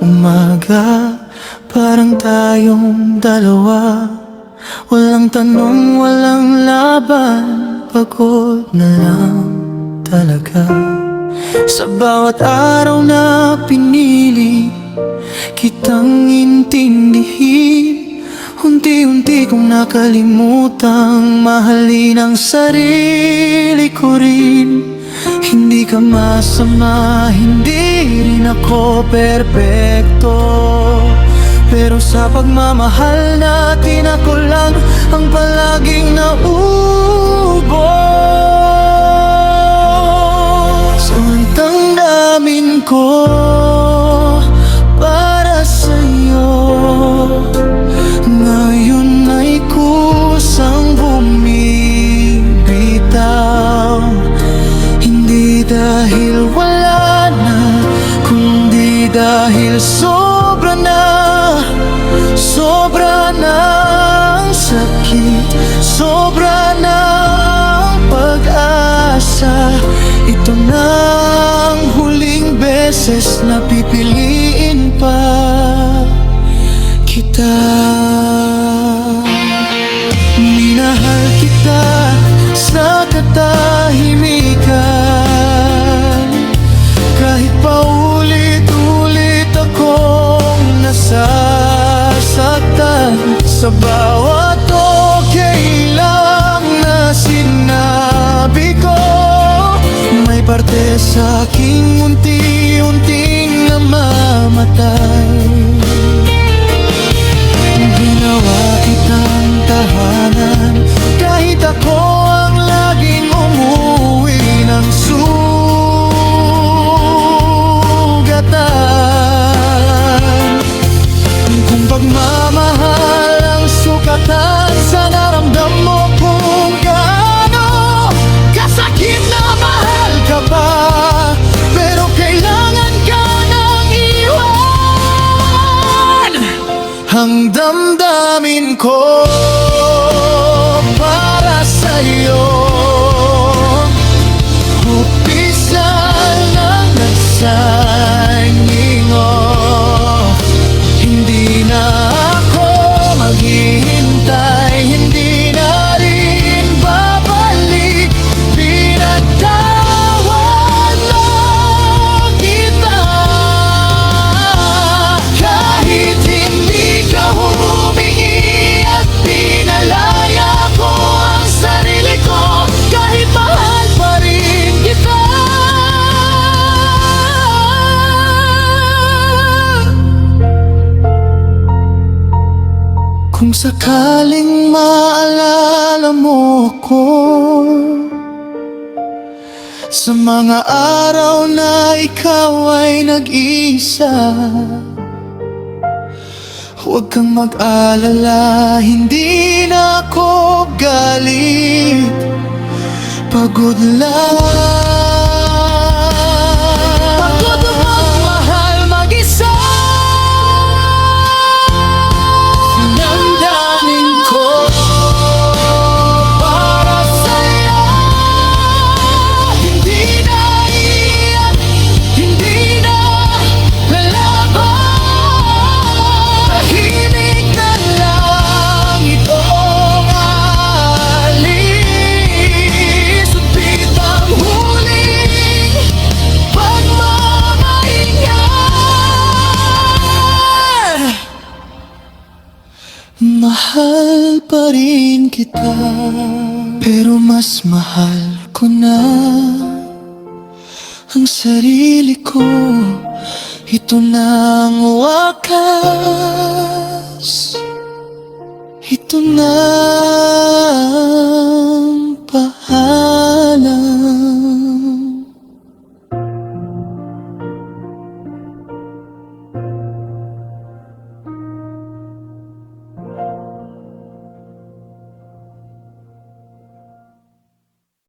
umaga, parang tayong dalawa. Walang tanong, walang laban, pagod na lang talaga. Sa bawat araw na pinili kitang intindihin, unti-unti kong nakalimutang mahalin ang sarili ko rin. Hindi ka masama, hindi rin ako perpekto, pero sa pagmamahal natin ako lang ang palaging naubos. So ang damdamin ko para sa'yo ngayon ay kusang bumibitaw. Hindi dahil wala na, kundi dahil sobra na ang sakit, sobra na ang pag-asa. Ito na ang huling beses na pipiliin pa kita. Minahal kita sa katahimikan, kahit paulit-ulit akong nasasaktan. Sa bawat okay lang na sinabi ko, may parte sa aking unti-unting namamatay. Ginawa kitang tahanan, kahit ako ang laging umuwi ng sugatan. Kung pagmamahal ang sukatan, sana ramdam mo kung gaano kasakit na mahal ka pa, pero kailangan ka nang iwan. Ang damdamin ko para sa'yo, umpisa lang nagsangingo. Hindi na ako maghihintay, hindi na rin babalik. Pinagtawan lang kita, kahit hindi ka humingi at pinalaya ko ang sarili ko, kahit mahal pa rin kita. Kung sakaling maalala mo ko sa mga araw na ikaw ay nag-isa, huwag kang mag-alala, hindi na ako galit, pagod lang. Pagod na magmahal mag-isa. Damdamin ko para sa'yo, hindi na iyak, hindi na lalaban. Tahimik na lang itong alis, upit ang huling pagmamahinga. Mahal pa rin kita, pero mas mahal ko na ang sarili ko. Ito na ang wakas, ito na